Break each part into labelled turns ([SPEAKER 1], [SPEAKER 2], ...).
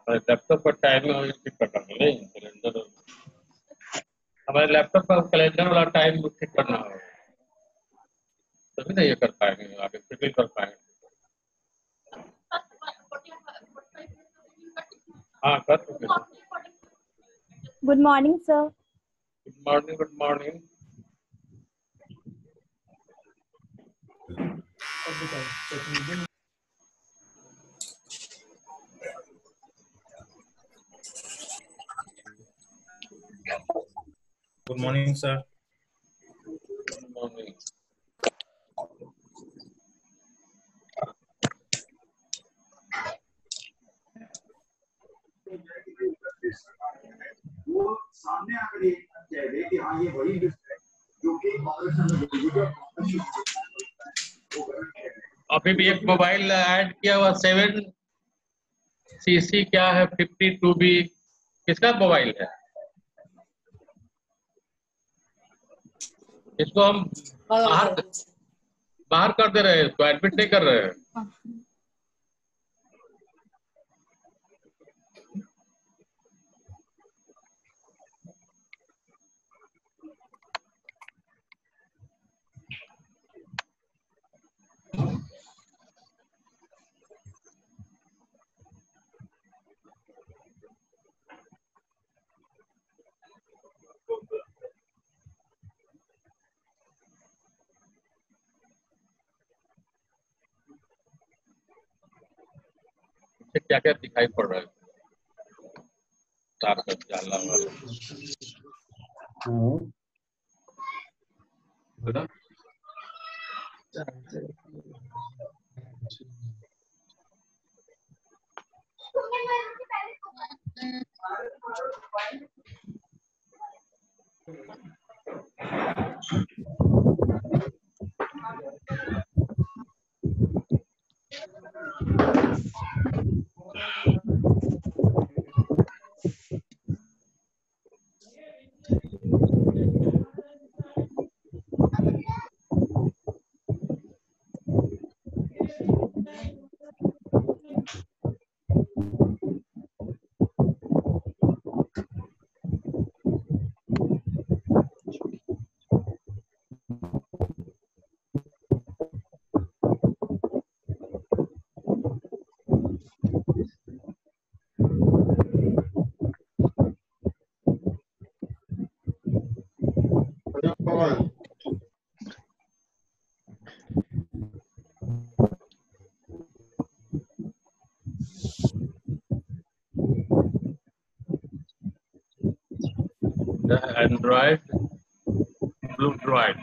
[SPEAKER 1] Laptop का time ठीक करना है नहीं कैलेंडर, हमारे लैपटॉप का कैलेंडर वाला टाइम ठीक करना होगा, तभी ना ये कर पाएंगे, आगे फिर भी कर पाएंगे। हाँ कर चुके।
[SPEAKER 2] Good morning sir.
[SPEAKER 1] Good morning, good morning.
[SPEAKER 3] Good morning, sir.
[SPEAKER 1] Good morning.
[SPEAKER 4] वो सामने आकर ये कह दे कि हाँ ये वही लिस्ट है जो कि
[SPEAKER 1] अभी भी एक मोबाइल ऐड किया हुआ 7cc क्या है 52B, किसका मोबाइल है? इसको हम बाहर कर दे रहे हैं, इसको एडमिट नहीं कर रहे हैं। क्या क्या दिखाई पड़ रहा है? तार का जाला वाला Android blue droid.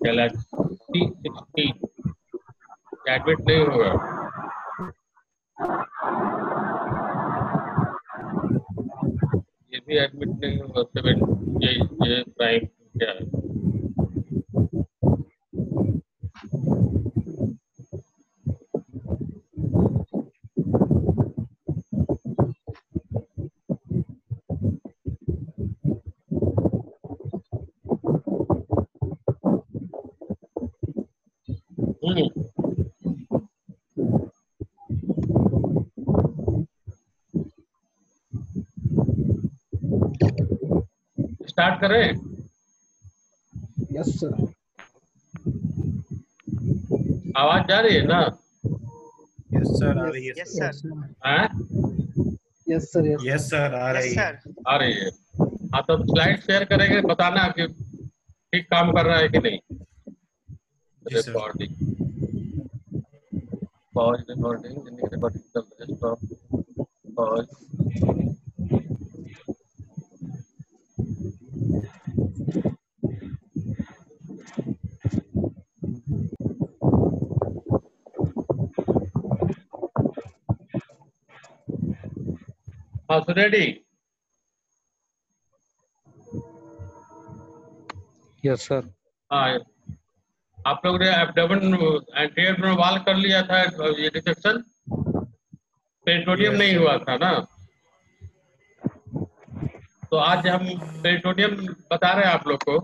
[SPEAKER 1] Galaxy 16 admit नहीं होगा। ये भी एडमिट नहीं होगा। 7 ये प्राइम क्या है? स्टार्ट करें?
[SPEAKER 5] Yes sir.
[SPEAKER 1] आवाज जा रही है ना?
[SPEAKER 3] यस सर आ रही है।
[SPEAKER 5] Yes sir.
[SPEAKER 1] हाँ?
[SPEAKER 5] Yes sir.
[SPEAKER 3] यस सर आ रही है।
[SPEAKER 1] आ रही है। हाँ तो स्लाइड शेयर करेंगे, बताना कि ठीक काम कर रहा है कि नहीं।
[SPEAKER 3] Yes, sir.
[SPEAKER 1] Recording, pause recording, recording stop, pause. हाँ रेडी।
[SPEAKER 5] Yes, sir.
[SPEAKER 1] हाँ, आप लोग ने एब्डोमेन एंटीरियर वाल कर लिया था, ये डिसेक्शन पेरिटोनियम
[SPEAKER 3] Yes,
[SPEAKER 1] नहीं
[SPEAKER 3] sir.
[SPEAKER 1] हुआ था ना। तो आज हम पेरिटोनियम बता रहे हैं आप लोग को।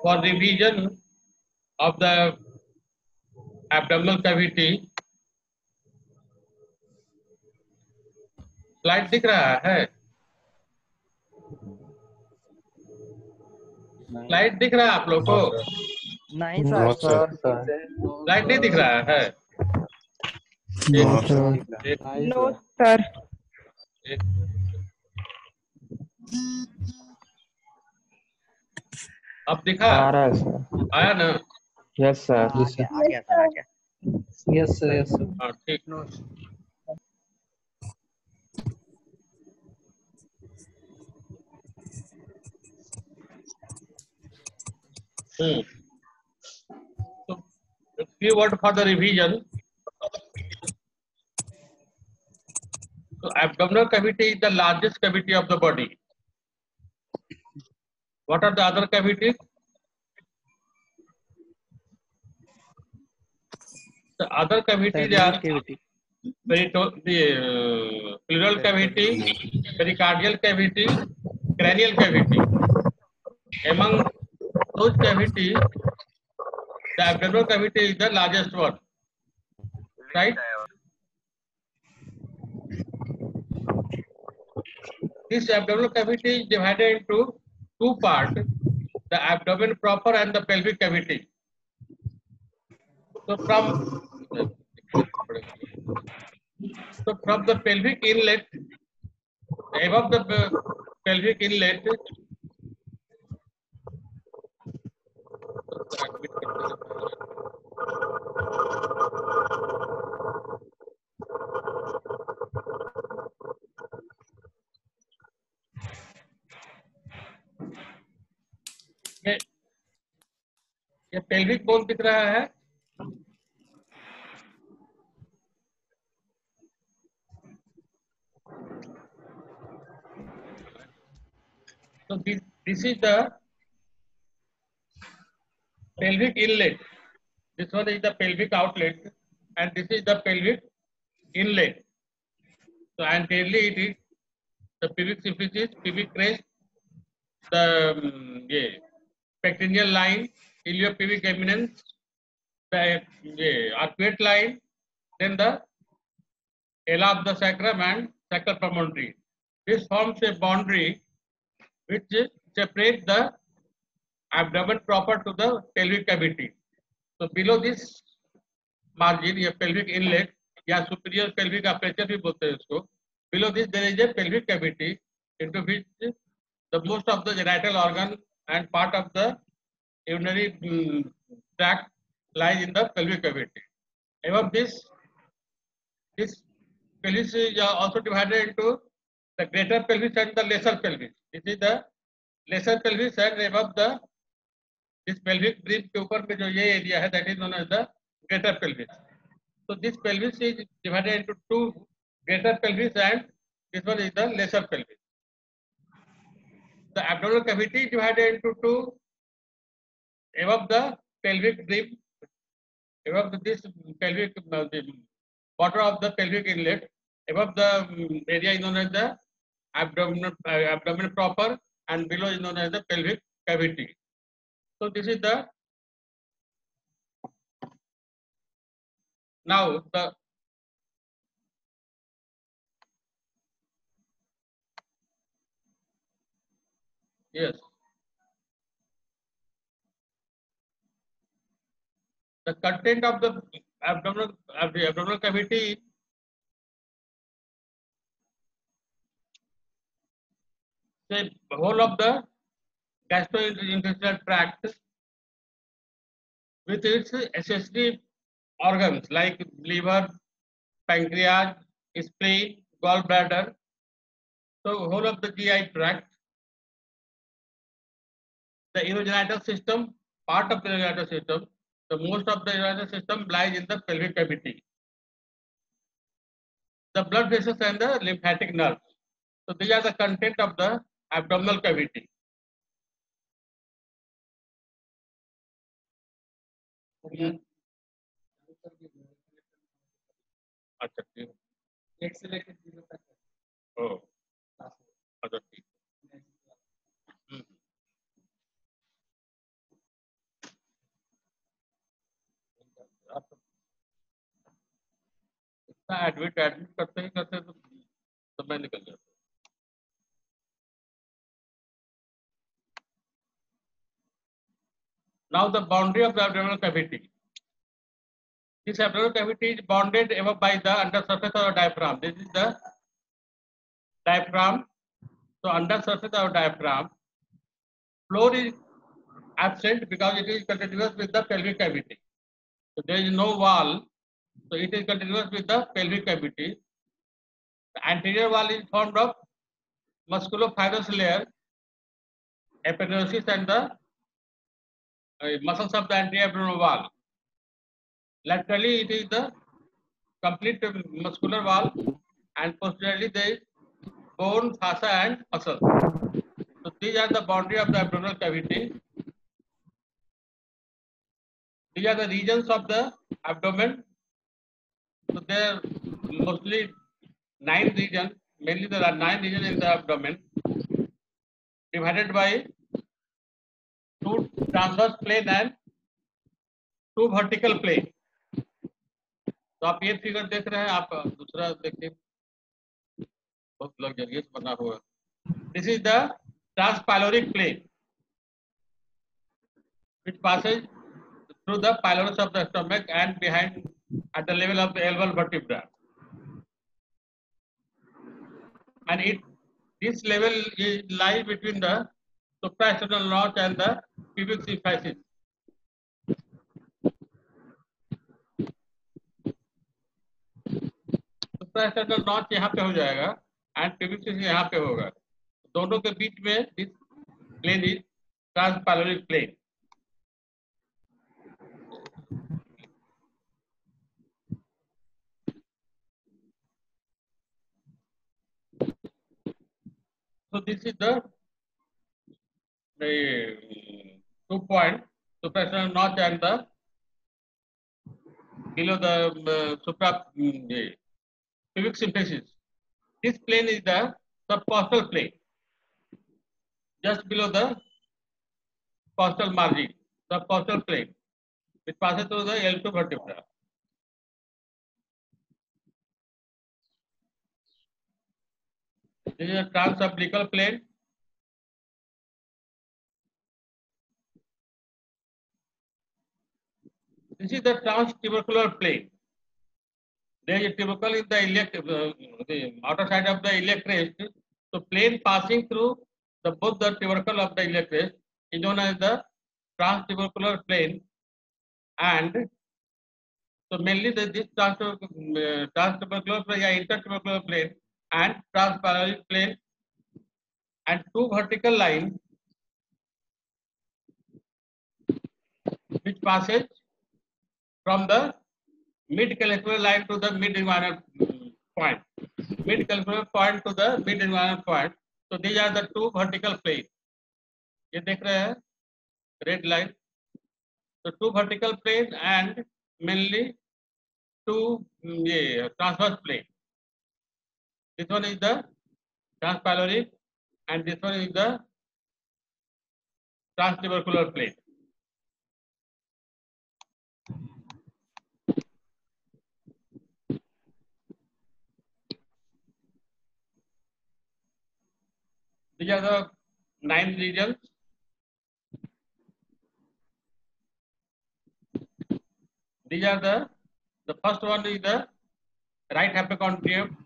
[SPEAKER 1] For revision of the abdominal cavity, slide दिख रहा है? स्लाइड दिख रहा है आप लोग को?
[SPEAKER 6] नहीं
[SPEAKER 5] No,
[SPEAKER 6] सर।
[SPEAKER 5] sir.
[SPEAKER 1] स्लाइड नहीं दिख रहा है?
[SPEAKER 5] No,
[SPEAKER 1] एक-
[SPEAKER 5] sir.
[SPEAKER 1] एक-
[SPEAKER 2] No, sir.
[SPEAKER 1] एक- अब दिखा?
[SPEAKER 6] आ रहा है सर।
[SPEAKER 1] आया ना?
[SPEAKER 6] Yes sir.
[SPEAKER 5] Yes, sir.
[SPEAKER 6] आ गया सर, आ गया।
[SPEAKER 5] Yes, sir. Yes, sir.
[SPEAKER 1] हाँ ठीक। So, a few words for the revision. So, abdominal cavity is the largest cavity of the body. What are the other cavities? The other cavities are the pleural cavity, pericardial cavity, cranial cavity. Among those cavities, the abdominal cavity is the largest one, right? This abdominal cavity is divided into two parts: the abdomen proper and the pelvic cavity. So from the pelvic inlet, above the pelvic inlet, ये pelvic bone दिख रहा है? So this is the pelvic inlet. This one is the pelvic outlet, and this is the pelvic inlet. So anteriorly it is the pubic symphysis, pubic crest, the pectineal line, iliopubic eminence, the arcuate line, then the ala of the sacrum and sacral promontory. This forms a boundary which separates the abdomen proper to the pelvic cavity. So below this margin, या pelvic inlet या superior pelvic aperture भी बोलते हैं इसको. Below this there is a pelvic cavity into which the most of the genital organ and part of the urinary tract lies in the pelvic cavity. Above this pelvis is also divided into the greater pelvis and the lesser pelvis. This is the lesser pelvis, and above the this pelvic bridge के ऊपर में जो ये area है, that is known as the greater pelvis. So this pelvis is divided into two: greater pelvis and this one is the lesser pelvis. The abdominal cavity is divided into two: above the pelvic rib, above this pelvic, the bottom of the pelvic inlet, above the area is known as the abdomen proper, and below is known as the pelvic cavity. So this is the now the yes. The content of the abdominal cavity the whole of the gastrointestinal tract with its accessory organs like liver, pancreas, spleen, gallbladder. So whole of the GI tract, the urogenital system, part of the urogenital system, the most of the urogenital system lies in the pelvic cavity. The blood vessels and the lymphatic nerves. So these are the content of the abdominal cavity. अच्छा ठीक
[SPEAKER 3] एक से लेकर 0 तक
[SPEAKER 1] ओ अच्छा ठीक आप इतना एडमिट करते ही करते तो समय निकल जाता है. Now the boundary of the abdominal cavity. This abdominal cavity is bounded above by the under surface of the diaphragm. This is the diaphragm. So under surface of diaphragm, floor is absent because it is continuous with the pelvic cavity. So there is no wall. So it is continuous with the pelvic cavity. The anterior wall is formed of musculofibrous layer, aponeurosis, and the muscles of the anterior abdominal wall. Laterally, it is the complete muscular wall, and posteriorly there is bone, fascia, and muscle. So these are the boundary of the abdominal cavity. These are the regions of the abdomen. So there are mostly 9 regions. Mainly there are 9 regions in the abdomen, divided by 2 transverse plane and 2 vertical plane. तो आप ये figure देख रहे हैं, आप दूसरा देखिए, बहुत लग्जरियस बना हुआ. This is the transpyloric plane, which passes through the pylorus of the stomach and behind at the level of the elbow vertebra. And this level is lies between the suprasternal notch and the pubic symphysis. Suprasternal notch यहाँ पे हो जाएगा and pubic symphysis यहाँ पे होगा. दोनों के बीच में this plane is transpyloric plane. So this is the 2 point suprasternal notch and the below the pubic symphysis. This plane is the subcostal plane, just below the costal margin, subcostal plane, which passes through the L2 vertebra. This is a transumbilical plane. This is the transtubercular plane. There is a tubercle in the outer side of the iliac crest. So plane passing through both the tubercle of the iliac crest is known as the transtubercular plane, and so mainly this transtubercular plane, intertubercular plane and transpyloric plane, and 2 vertical lines which passes from the mid-clavicular line to the mid-inguinal point, mid-clavicular point to the mid-inguinal point. So these are the 2 vertical planes. ये देख रहे हैं red line. So 2 vertical planes and mainly 2 transverse plane. This one is the transpyloric and this one is the transtubercular plane. These are the 9 regions. These are the The first one is the right hypochondrium.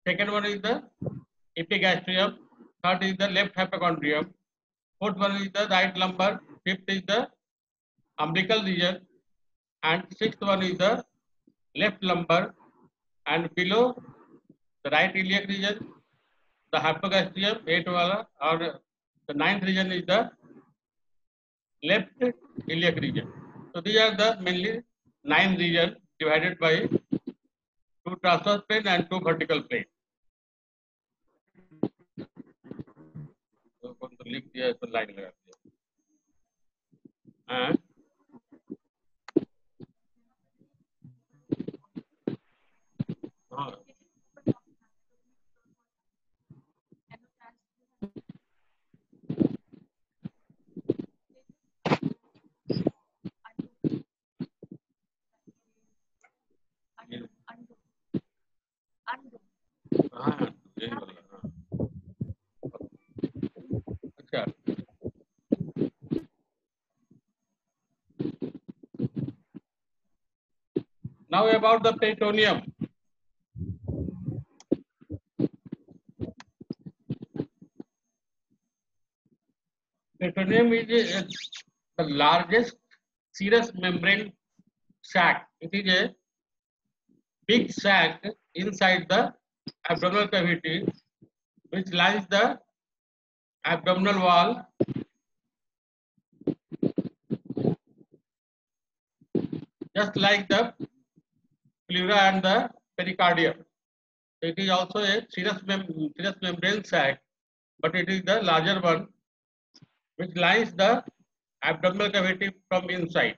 [SPEAKER 1] Second one is the epigastrium. Third is the left hypochondrium. Fourth one is the right lumbar. Fifth is the umbilical region. And sixth one is the left lumbar. And below the right iliac region, the hypogastrium, 8 wala, or the ninth region is the left iliac region. So these are the mainly 9 regions divided by 2 transverse plane and 2 vertical plane. तो कौन तो लिख दिया है तो line लगा दिया. हाँ. हाँ. हाँ, यही वाला, हाँ. अच्छा. Now about the peritoneum. Peritoneum is the largest serous membrane sac. It is a big sac inside the abdominal cavity, which lines the abdominal wall. Just like the pleura and the pericardium. It is also a serous membrane sac, but it is the larger one, which lines the abdominal cavity from inside.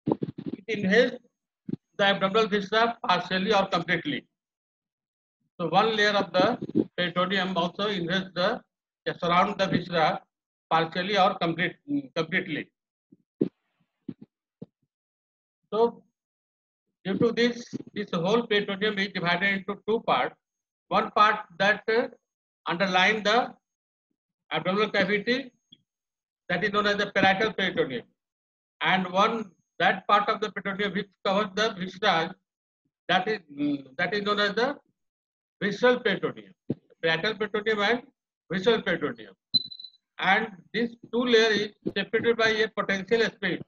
[SPEAKER 1] It inhales the abdominal viscera partially or completely. So one layer of the peritoneum also inhales surround the viscera partially or completely. So due to this whole peritoneum is divided into 2 parts. One part that underline the abdominal cavity, that is known as the parietal peritoneum, and that part of the peritoneum which covers the viscera, that is known as the visceral peritoneum. Parietal peritoneum and visceral peritoneum. And these 2 layers is separated by a potential space,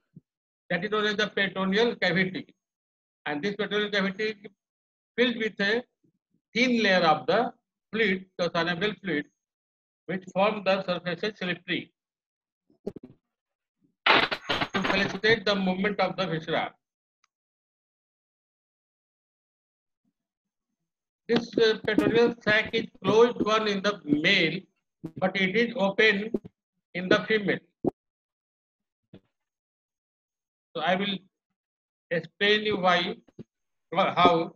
[SPEAKER 1] that is known as the peritoneal cavity. And this peritoneal cavity is filled with a thin layer of the fluid, the synovial fluid, which form the surfaces slippery to facilitate the movement of the viscera. This peritoneal sac is closed one in the male, but it is open in the female. So I will explain you how.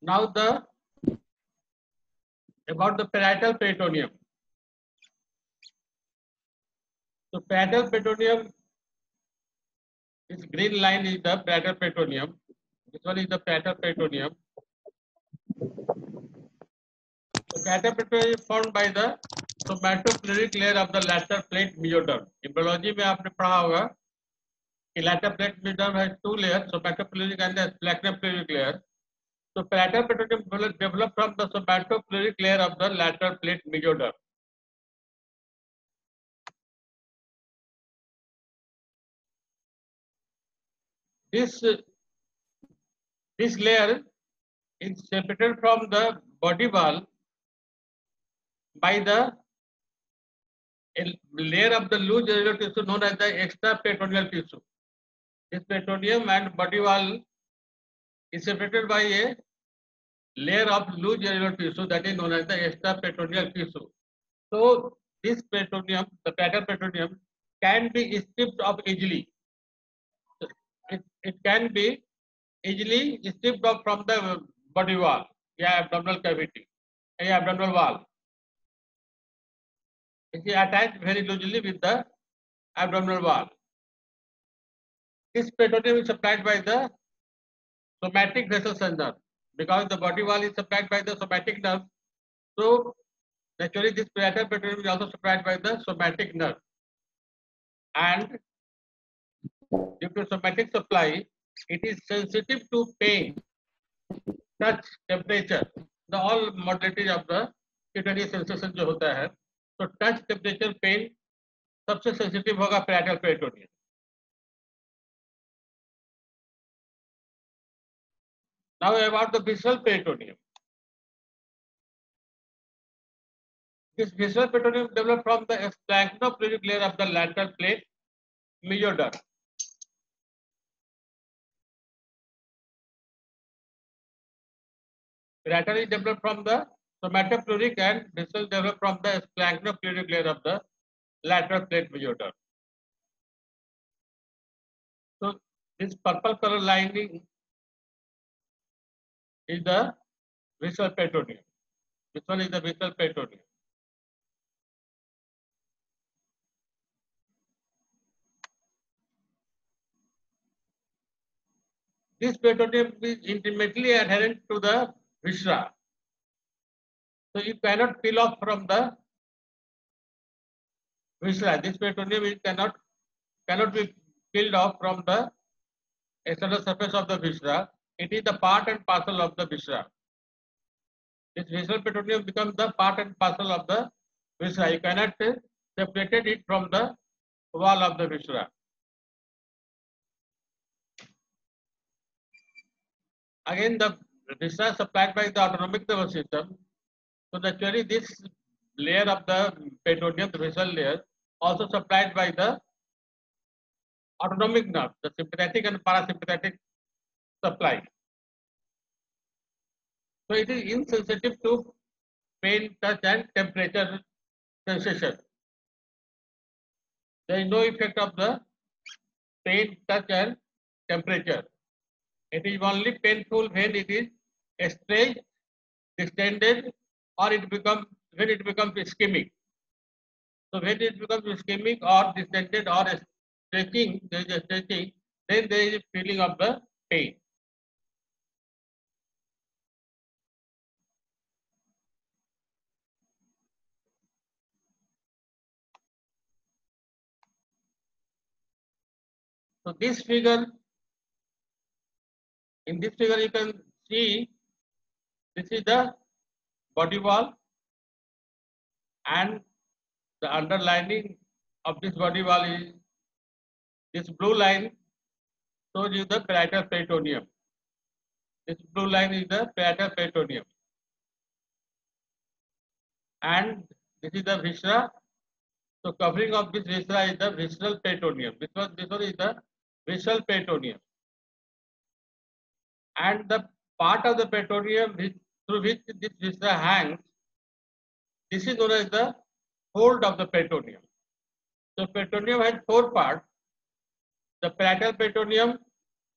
[SPEAKER 1] Now about the parietal peritoneum. So parietal peritoneum, this green line is the parietal peritoneum. This one is the parietal peritoneum. The parietal peritoneum is formed by the somatopleuric layer of the lateral plate mesoderm. Embryology में आपने पढ़ा होगा कि lateral plate mesoderm has 2 layers, somatopleuric and the splachnopleuric layer. So parietal peritoneum developed from the somatopleuric layer of the lateral plate mesoderm. This layer is separated from the body wall by the layer of the loose genital tissue known as the extraperitoneal tissue. This peritoneum and body wall is separated by a layer of loose genital tissue that is known as the extraperitoneal tissue. So this peritoneum, the parietal peritoneum, can be stripped off easily. It can be easily stripped off from the body wall या abdominal cavity या abdominal wall. It is attached very loosely with the abdominal wall. This peritoneum is supplied by the somatic vessels and nerve, because the body wall is supplied by the somatic nerve. So naturally, this parietal peritoneum is also supplied by the somatic nerve, and due to somatic supply, it is sensitive to pain, touch, temperature, the all modalities of the cutaneous sensation जो होता है, तो touch, temperature, pain सबसे sensitive होगा parietal peritoneum. Now about the visceral peritoneum. This visceral peritoneum developed from the splanchnopleural layer of the lateral plate mesoderm. Parietal is developed from the somatopleuric and visceral developed from the splanchnopleural layer of the lateral plate mesoderm. So this purple color lining is the visceral peritoneum. This one is the visceral peritoneum. This peritoneum is intimately adherent to the viscera. So you cannot peel off from the viscera. This peritoneum is cannot be peeled off from the external surface of the viscera. It is the part and parcel of the viscera. This visceral peritoneum becomes the part and parcel of the viscera. You cannot separate it from the wall of the viscera. Again, the viscera supplied by the autonomic nervous system. So naturally, this layer of the peritoneum, the visceral layer, also supplied by the autonomic nerve, the sympathetic and parasympathetic supply. So it is insensitive to pain, touch, and temperature sensation. There is no effect of the pain, touch, and temperature. It is only painful when it is stretched, distended, or when it becomes ischemic. So when it becomes ischemic or distended or stretching, there is a stretching, then there is a feeling of the pain. So this figure, in this figure you can see this is the body wall, and the underlining of this body wall is this blue line shows you the parietal peritoneum. This blue line is the parietal peritoneum, and this is the viscera. So covering of this viscera is the visceral peritoneum. This one is the visceral peritoneum, and the part of the peritoneum through which this viscera hangs, this is known as the fold of the peritoneum. So peritoneum has four parts: the parietal peritoneum,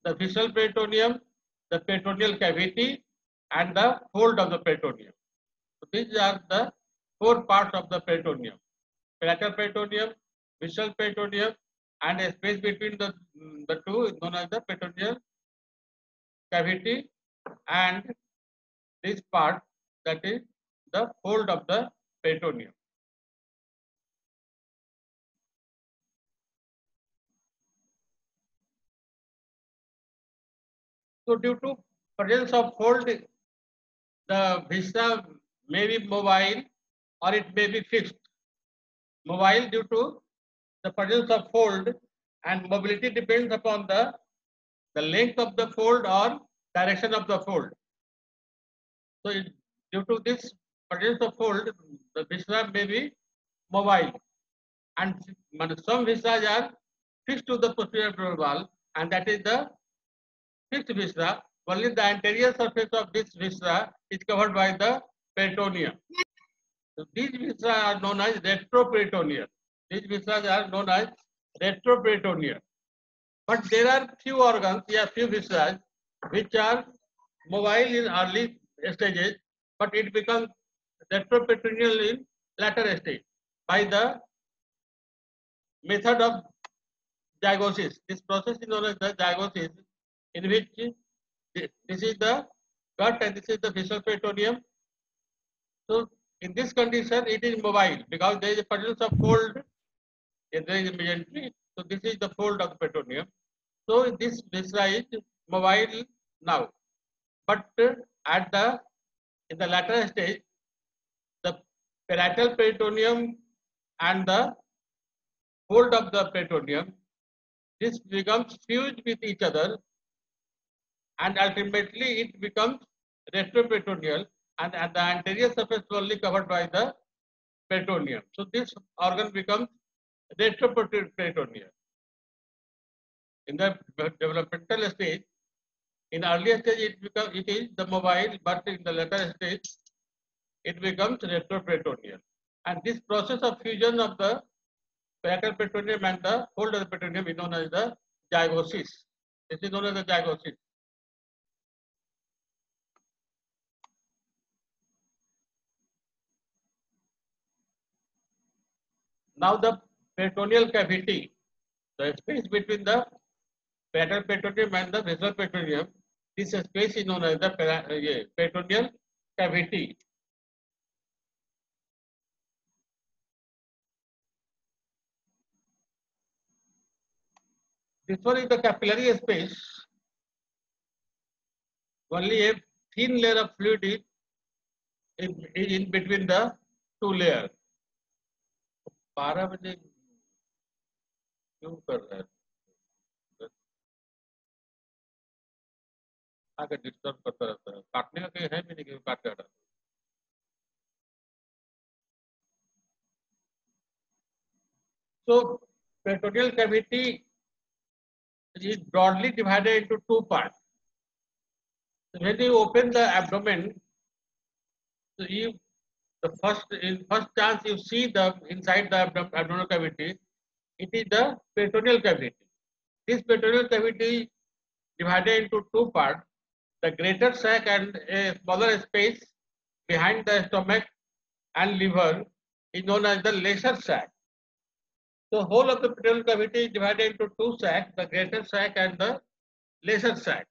[SPEAKER 1] the visceral peritoneum, the peritoneal cavity, and the fold of the peritoneum. So these are the four parts of the peritoneum: parietal peritoneum, visceral peritoneum, and a space between the two is known as the peritoneal cavity, and this part, that is the fold of the peritoneum. So due to presence of fold, the viscera may be mobile or it may be fixed. Mobile due to the presence of fold, and mobility depends upon the length of the fold or direction of the fold. So due to this presence of fold, the viscera may be mobile, and some viscera are fixed to the posterior abdominal wall, and that is the fixed viscera. Only the anterior surface of this viscera is covered by the peritoneum. So these viscera are known as retroperitoneal. These viscera are known as retroperitoneal. But there are few organs, few viscera which are mobile in early stages, but it becomes retroperitoneal in latter stage by the method of zygosis. This process is known as the zygosis, in which this is the gut and this is the visceral peritoneum. So in this condition, it is mobile because there is a presence of fold. There is a mesentery. So this is the fold of the peritoneum. So this viscera is mobile now, but in the lateral stage, the parietal peritoneum and the fold of the peritoneum, this becomes fused with each other, and ultimately it becomes retroperitoneal, and the anterior surface is only covered by the peritoneum. So this organ becomes retroperitoneal. In the developmental stage, in earlier stage it is the mobile, but in the later stage it becomes retroperitoneal. And this process of fusion of the parietal peritoneum and the fold of the peritoneum is known as the zygosis. This is known as the zygosis. Now the peritoneal cavity, the space between the parietal peritoneum and the visceral peritoneum, this space is known as the peritoneal cavity. This one is the capillary space. Only a thin layer of fluid is in between the two layers. 12 बजे क्यों कर रहा है? आगे disturb करता रहता है. काटने का कहीं है भी नहीं कि काट रहा है. So peritoneal cavity is broadly divided into two parts. So when you open the abdomen, so in first chance you see the inside the abdominal cavity, it is the peritoneal cavity. This peritoneal cavity divided into two parts, the greater sac and a smaller space behind the stomach and liver is known as the lesser sac. So whole of the peritoneal cavity is divided into two sacs, the greater sac and the lesser sac.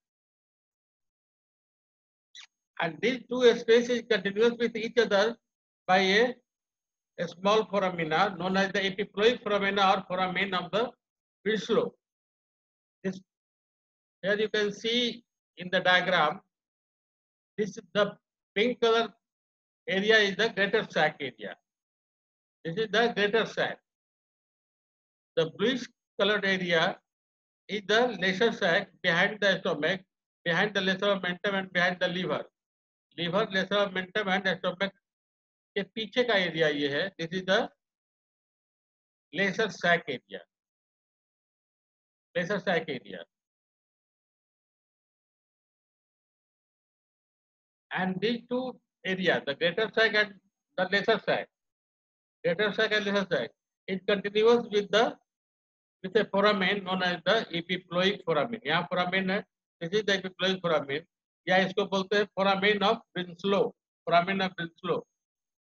[SPEAKER 1] And these two spaces continuous with each other by a small foramina known as the epiploic foramina or foramen of the Winslow. This, here you can see in the diagram, this is the pink color area is the greater sac area. This is the greater sac. The bluish colored area is the lesser sac behind the stomach, behind the lesser omentum and behind the liver. Liver, lesser omentum and stomach के पीछे का area ये है. This is the lesser sac area. Lesser sac area. And these two areas, the greater sac and the lesser sac, greater sac and lesser sac, is continuous with a foramen known as the epiploic foramen. यहाँ foramen है. This is the epiploic foramen. या इसको बोलते हैं foramen of Winslow. Foramen of Winslow.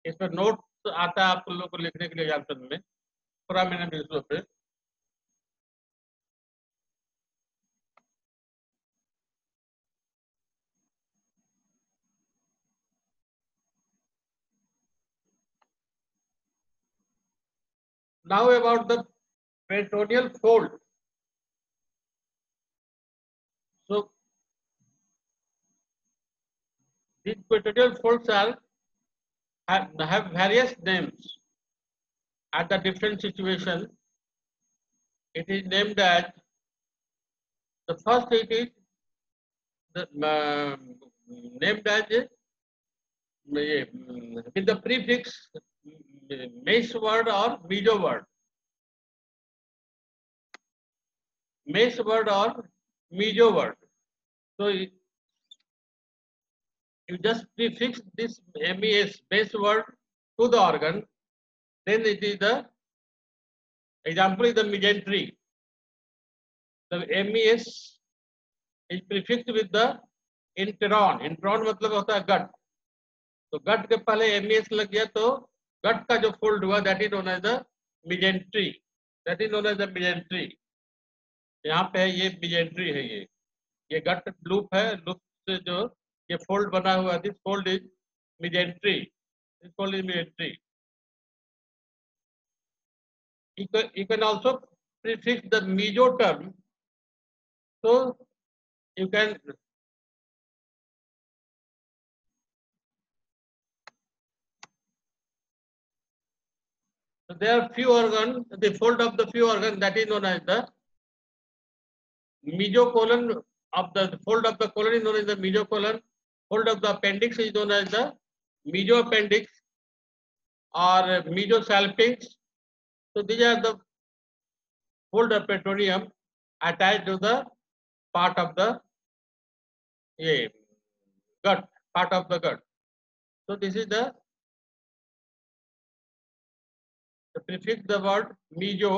[SPEAKER 1] इस पर note आता है आप लोगों को लिखने के लिए एग्जाम्पल में. foramen of Winslow पे. Now about the peritoneal fold. So these peritoneal folds have various names at the different situation. It is named as, the first it is named as with the prefix mesh word or meso word. Mesh word or meso word. So you just prefix this MES base word to the organ, then it is the example is the mesentery. The MES is prefixed with the intron मतलब होता है गट, तो गट के पहले MES लग गया तो गट का जो फोल्ड हुआ that is known as the mesentery, that is known as the mesentery. यहाँ पे है ये मिजेंट्री है, ये गट लूप है, लूप से जो ये फोल्ड बना हुआ, this fold is mesentery, this fold is mesentery. You can also prefix the meso term, so you can so there are few organs, the fold of the few organs that is known as the mesocolon of the fold of the colon is known as the mesocolon, fold of the appendix is known as the mesoappendix or mesosalpinx. So these are the fold of peritoneum attached to the part of the gut, part of the gut. So this is the prefix the word meso,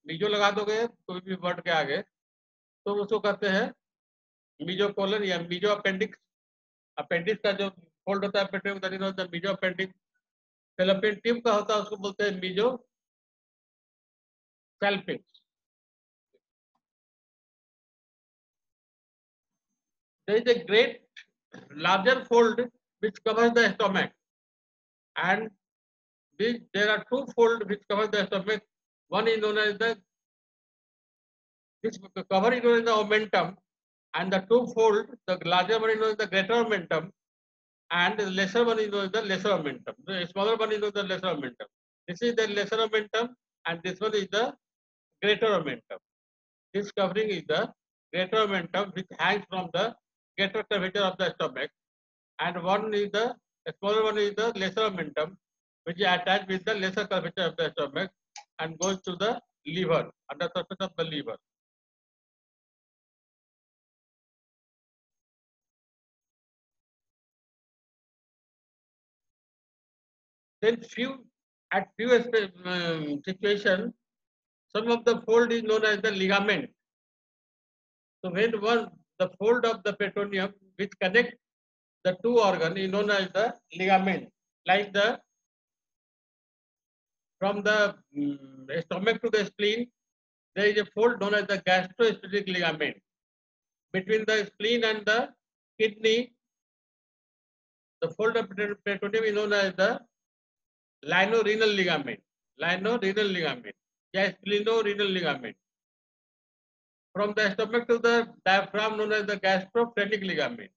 [SPEAKER 1] meso लगा दोगे कोई भी word के आगे तो उसको कहते हैं मीजो कोलन या मीजो अपेंडिक्स। अपेंडिक्स का जो फोल्ड होता है peritoneum that is known as mesoappendix. Fallopian tube का होता है उसको बोलते हैं mesosalpinx. There is a great larger fold which covers the stomach, and there are two fold which cover the stomach. One is known as the this cover is known as the omentum, and the two fold, the larger one is known as the greater omentum, and the lesser one is known as the lesser omentum. The smaller one is known as the lesser omentum. This is the lesser omentum, and this one is the greater omentum. This covering is the greater omentum which hangs from the greater curvature of the stomach, and one is the smaller one is the lesser omentum which is attached with the lesser curvature of the stomach and goes to the liver, under surface of the liver. Then at few situations, some of the fold is known as the ligament. So when the fold of the peritoneum which connect the two organs is known as the ligament, like the from the stomach to the spleen, there is a fold known as the gastroesophageal ligament. Between the spleen and the kidney, the fold of peritoneum is known as the linorenal ligament, linorenal ligament, या splenorenal ligament. From the stomach to the diaphragm known as the gastrophrenic ligament.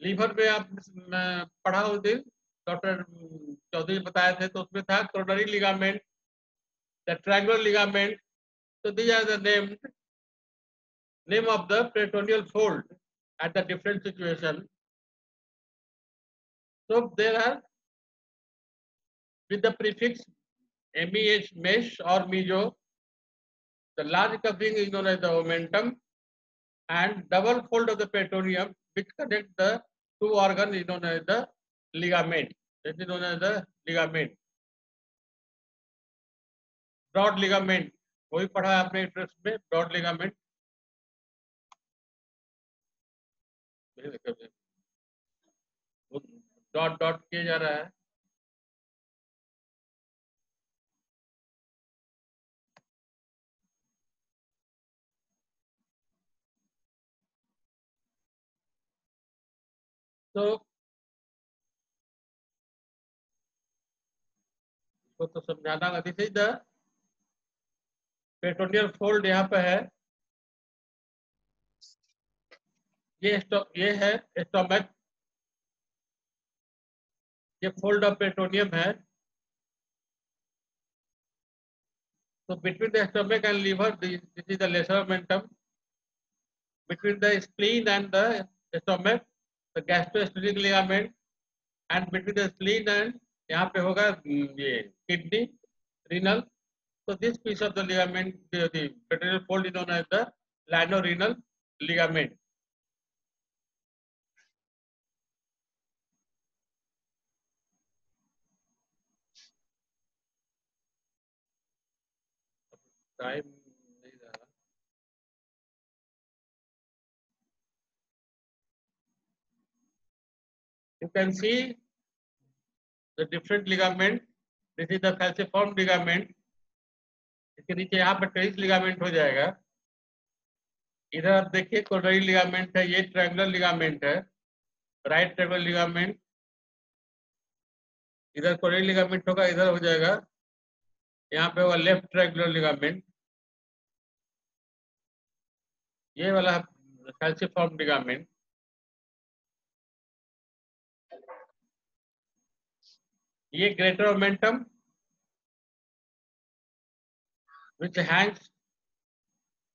[SPEAKER 1] Liver में आप पढ़ा उस दिन doctor Chaudhary बताए थे तो उसमें था coronary ligament, the triangular ligament. So these are the name of the peritoneal fold at the different situation. So there are with the prefix MEH, mesh or meso, the large covering is known as the omentum, and double fold of the peritoneum which connect the two organs is known as the ligament. This is known as the ligament. Broad ligament, वही पढ़ा है आपने interest में, broad ligament. Dot dot किया जा रहा है. तो समझाना है. This is the peritoneal fold यहाँ पे है. ये है स्टोमक, ये फोल्ड ऑफ पेरिटोनियम है. So between the stomach and liver, this is the lesser omentum. Between the spleen and the stomach, the gastroesophageal ligament, and between the spleen and यहाँ पे होगा ये kidney, renal. So this piece of the ligament, the peritoneal fold is known as the linorenal ligament. Time नहीं रहा. You can see the different ligament. This is the falciform ligament. इसके नीचे यहाँ पर ट्रेस लिगामेंट हो जाएगा. इधर आप देखिए कोरोनरी लिगामेंट है, ये ट्रायंगुलर लिगामेंट है, राइट ट्रायंगुलर लिगामेंट. इधर कोरोनरी लिगामेंट होगा, इधर हो जाएगा, यहाँ पे होगा लेफ्ट ट्रायंगुलर लिगामेंट. ये वाला falciform ligament. ये greater omentum which hangs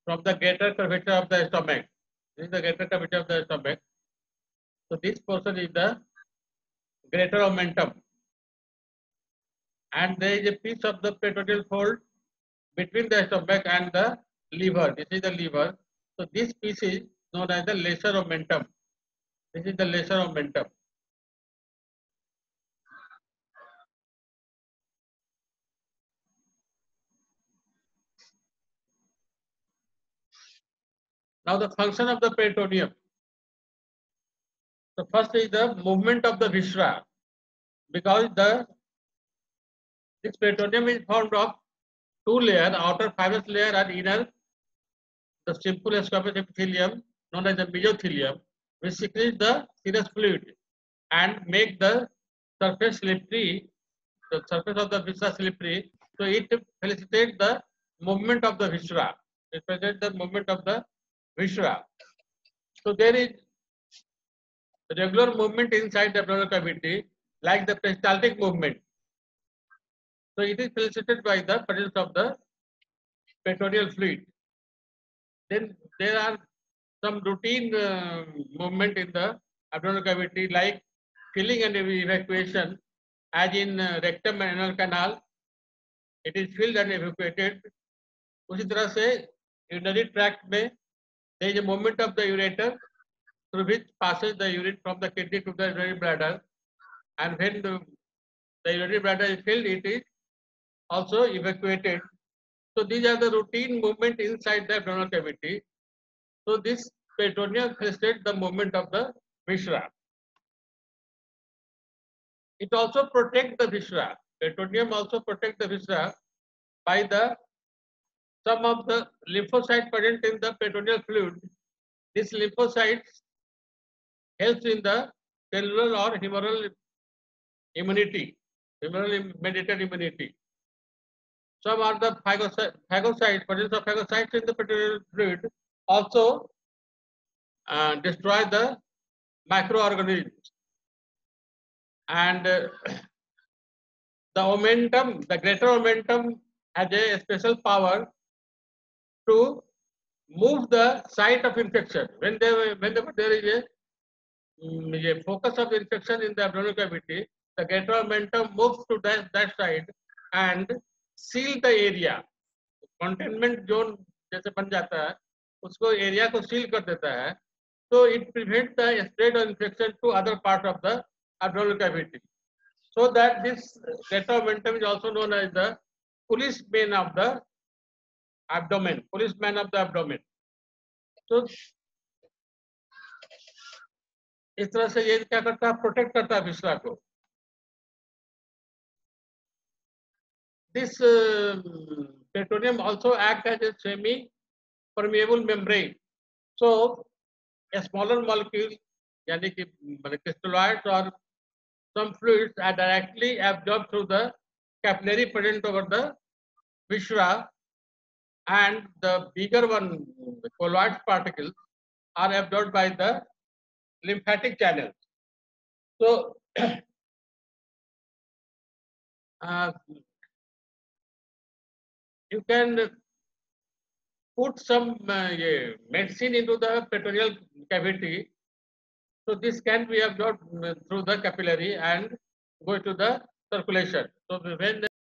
[SPEAKER 1] from the greater curvature of the stomach. This is the greater curvature of the stomach. So this portion is the greater omentum, and there is a piece of the peritoneal fold between the stomach and the liver. This is the liver. So this piece is known as the lesser omentum. This is the lesser omentum. Now the function of the peritoneum. So first is the movement of the viscera, because this peritoneum is formed of two layers, outer fibrous layer and inner, the simple squamous epithelium known as the mesothelium, which secretes the serous fluid and make the surface slippery, the surface of the viscera slippery. So it facilitates the movement of the viscera. It facilitates the movement of the viscera. So there is regular movement inside the abdominal cavity, like the peristaltic movement. So it is facilitated by the presence of the peritoneal fluid. Then there are some routine movement in the abdominal cavity, like filling and evacuation, as in rectum and anal canal. It is filled and evacuated. उसी तरह से urinary tract में there is a movement of the ureter through which passes the urine from the kidney to the urinary bladder, and when the urinary bladder is filled, it is also evacuated. So these are the routine movement inside the abdominal cavity. So this peritoneum facilitates the movement of the viscera. It also protects the viscera. Peritoneum also protects the viscera by some of the lymphocytes present in the peritoneal fluid. These lymphocytes helps in the cellular or humoral immunity, humoral mediated immunity. Some are the phagocytes, presence of phagocytes in the peritoneal fluid also destroy the microorganisms. And the omentum, the greater omentum, has a special power to move the site of infection. Whenever there is a focus of infection in the abdominal cavity, the greater omentum moves to that side and seal the area. Containment zone जैसे बन जाता है, उसको area को seal कर देता है. So it prevents the spread of infection to other part of the abdominal cavity. So that this greater omentum is also known as the policeman of the abdomen. Policeman of the abdomen. So इस तरह से ये क्या करता है, protect करता है विसरा को. This peritoneum also acts as a semi-permeable membrane. So a smaller molecule, यानी कि crystalloids or some fluids are directly absorbed through the capillary present over the viscera, and the bigger one, the colloid particles, are absorbed by the lymphatic channels. So you can put some medicine into the peritoneal cavity. So this can be absorbed through the capillary and go to the circulation. So when